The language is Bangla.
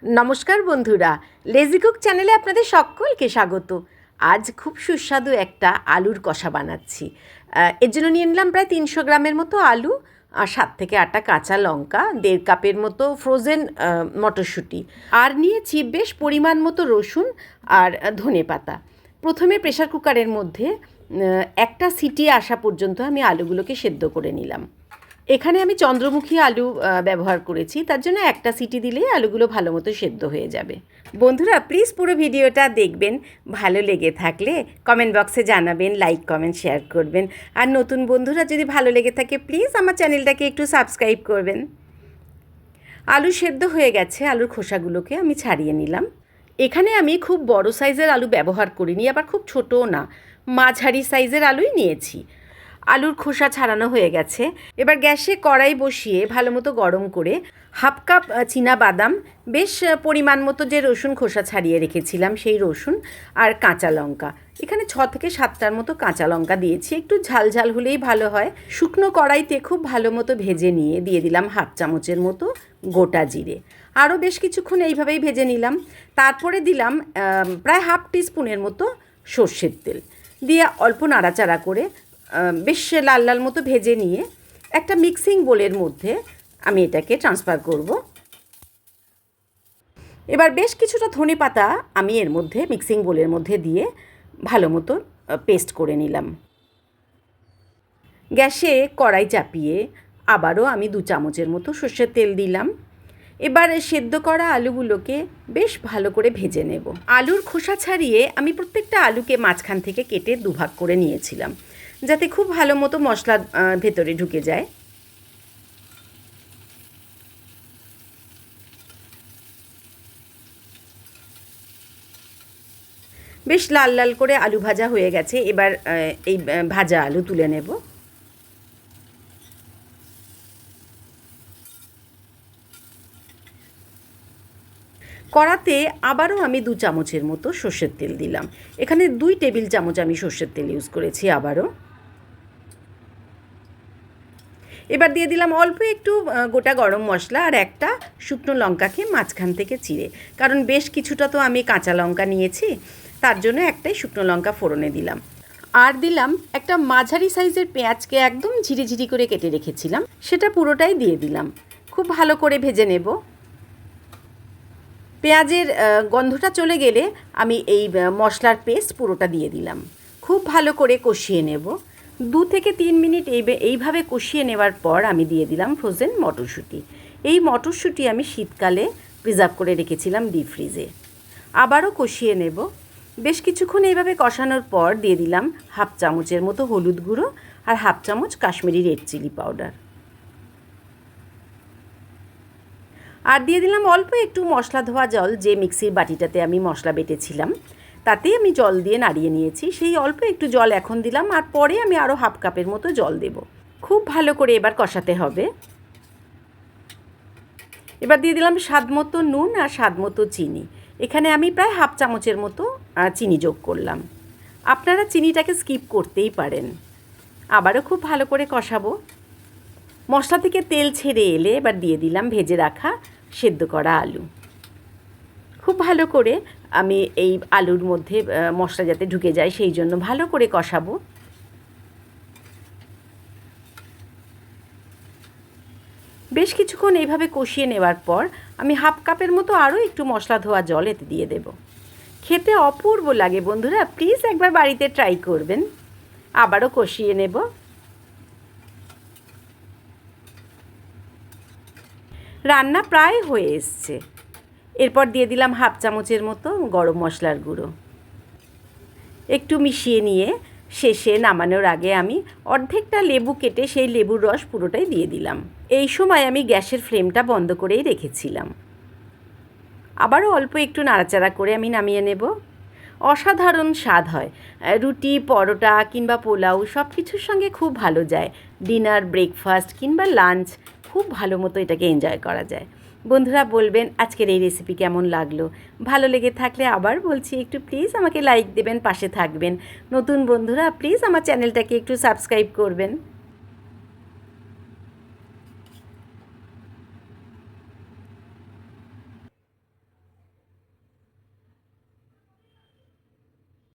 নমস্কার বন্ধুরা, লেজি কুক চ্যানেলে আপনাদের সকলকে স্বাগত। আজ খুব সুস্বাদু একটা আলুর কষা বানাচ্ছি। এর জন্য নিয়ে নিলাম প্রায় 300 গ্রামের মতো আলু, আর 7 থেকে 8টা কাঁচা লঙ্কা, 1.5 কাপের মতো ফ্রোজেন মটরশুঁটি, আর নিয়েছি বেশ পরিমাণ মতো রসুন আর ধনেপাতা। প্রথমে প্রেসার কুকারের মধ্যে একটা সিটি আসা পর্যন্ত আমি আলুগুলোকে সেদ্ধ করে নিলাম। এখানে আমি চন্দ্রমুখী আলু ব্যবহার করেছি, তার জন্য একটা সিটি দিলেই আলুগুলো ভালো মতো সেদ্ধ হয়ে যাবে। বন্ধুরা প্লিজ পুরো ভিডিওটা দেখবেন, ভালো লেগে থাকলে কমেন্ট বক্সে জানাবেন, লাইক কমেন্ট শেয়ার করবেন। আর নতুন বন্ধুরা যদি ভালো লেগে থাকে প্লিজ আমার চ্যানেলটাকে একটু সাবস্ক্রাইব করবেন। আলু সেদ্ধ হয়ে গেছে, আলুর খোসাগুলোকে আমি ছাড়িয়ে নিলাম। এখানে আমি খুব বড় সাইজের আলু ব্যবহার করিনি, আবার খুব ছোটও না, মাঝারি সাইজের আলুই নিয়েছি। আলুর খোসা ছাড়ানো হয়ে গেছে। এবার গ্যাসে কড়াই বসিয়ে ভালো মতো গরম করে 1/2 কাপ চীনা বাদাম, বেশ পরিমাণ মতো যে রসুন খোসা ছাড়িয়ে রেখেছিলাম সেই রসুন, আর কাঁচা লঙ্কা, এখানে 6 থেকে 7টার মতো কাঁচা লঙ্কা দিয়েছি। একটু ঝাল ঝাল হলেই ভালো হয়। শুকনো কড়াইতে খুব ভালো মতো ভেজে নিয়ে দিয়ে দিলাম 1/2 চামচের মতো গোটা জিরে। আরও বেশ কিছুক্ষণ এইভাবেই ভেজে নিলাম। তারপরে দিলাম প্রায় 1/2 টিস্পুনের মতো সর্ষের তেল দিয়ে অল্প নাড়াচাড়া করে বেশ লাল লাল মতো ভেজে নিয়ে একটা মিক্সিং বোলের মধ্যে আমি এটাকে ট্রান্সফার করব। এবার বেশ কিছুটা ধনেপাতা আমি এর মধ্যে মিক্সিং বোলের মধ্যে দিয়ে ভালো মতো পেস্ট করে নিলাম। গ্যাসে কড়াই চাপিয়ে আবারও আমি 2 চামচের মতো সর্ষের তেল দিলাম। এবার সেদ্ধ করা আলুগুলোকে বেশ ভালো করে ভেজে নেব। আলুর খোসা ছাড়িয়ে আমি প্রত্যেকটা আলুকে মাঝখান থেকে কেটে দুভাগ করে নিয়েছিলাম, যাতে খুব ভালো মতো মশলা ভেতরে ঢুকে যায়। বেশ লাল লাল করে আলু ভাজা হয়ে গেছে। এবার এই ভাজা আলু তুলে নেব। কড়াতে আবারও আমি 2 চামচের মতো সর্ষের তেল দিলাম। এখানে 2 টেবিল চামচ আমি সর্ষের তেল ইউজ করেছি আবারও। এবার দিয়ে দিলাম অল্প একটু গোটা গরম মশলা আর একটা শুকনো লঙ্কাকে মাঝখান থেকে চিড়ে, কারণ বেশ কিছুটা তো আমি কাঁচা লঙ্কা নিয়েছি, তার জন্য একটাই শুকনো লঙ্কা ফোড়নে দিলাম। আর দিলাম একটা মাঝারি সাইজের পেঁয়াজকে একদম ঝিরিঝিরি করে কেটে রেখেছিলাম, সেটা পুরোটাই দিয়ে দিলাম। খুব ভালো করে ভেজে নেব। পেঁয়াজের গন্ধটা চলে গেলে আমি এই মশলার পেস্ট পুরোটা দিয়ে দিলাম। খুব ভালো করে কষিয়ে নেব। 2 থেকে 3 মিনিট এইভাবে কষিয়ে নেওয়ার পর আমি দিয়ে দিলাম ফ্রোজেন মটরশুঁটি। এই মটরশুঁটি আমি শীতকালে প্রিজার্ভ করে রেখেছিলাম ডিপ ফ্রিজে। আবারও কষিয়ে নেব। বেশ কিছুক্ষণ এইভাবে কষানোর পর দিয়ে দিলাম 1/2 চামচের মতো হলুদ গুঁড়ো আর 1/2 চামচ কাশ্মীরি রেড চিলি পাউডার। আর দিয়ে দিলাম অল্প একটু মশলা ধোয়া জল, যে মিক্সির বাটিটাতে আমি মশলা বেটেছিলাম তাতেই আমি জল দিয়ে নাড়িয়ে নিয়েছি। সেই অল্প একটু জল এখন দিলাম, আর পরে আমি আরও 1/2 কাপের মতো জল দেব। খুব ভালো করে এবার কষাতে হবে। এবার দিয়ে দিলাম স্বাদ মতো নুন আর স্বাদ মতো চিনি। এখানে আমি প্রায় 1/2 চামচের মতো চিনি যোগ করলাম। আপনারা চিনিটাকে স্কিপ করতেই পারেন। আবারও খুব ভালো করে কষাবো। মশলা থেকে তেল ছেড়ে এলে এবার দিয়ে দিলাম ভেজে রাখা সেদ্ধ করা আলু। খুব ভালো করে আমি এই আলুর মধ্যে মশলা যাতে ঢুকে যায় সেই জন্য ভালো করে কষাবো। বেশ কিছুক্ষণ এইভাবে কষিয়ে নেওয়ার পর আমি 1/2 কাপের মতো আরও একটু মশলা ধোয়া জল এতে দিয়ে দেব। খেতে অপূর্ব লাগে বন্ধুরা, প্লিজ একবার বাড়িতে ট্রাই করবেন। আবারও কষিয়ে নেব। রান্না প্রায় হয়ে এসছে। এরপর দিয়ে দিলাম 1/2 চামচের মতো গরম মশলার গুঁড়ো। একটু মিশিয়ে নিয়ে শেষে নামানোর আগে আমি অর্ধেকটা লেবু কেটে সেই লেবুর রস পুরোটাই দিয়ে দিলাম। এই সময় আমি গ্যাসের ফ্লেমটা বন্ধ করেই রেখেছিলাম। আবারও অল্প একটু নাড়াচাড়া করে আমি নামিয়ে নেব। অসাধারণ স্বাদ হয়। রুটি, পরোটা কিংবা পোলাও সব কিছুর সঙ্গে খুব ভালো যায়। ডিনার, ব্রেকফাস্ট কিংবা লাঞ্চ খুব ভালো মতো এটাকে এনজয় করা যায়। বন্ধুরা বলবেন আজকের এই রেসিপি কেমন লাগলো। ভালো লেগে থাকলে আবার বলছি একটু প্লিজ আমাকে লাইক দেবেন, পাশে থাকবেন। নতুন বন্ধুরা প্লিজ আমার চ্যানেলটাকে একটু সাবস্ক্রাইব করবেন।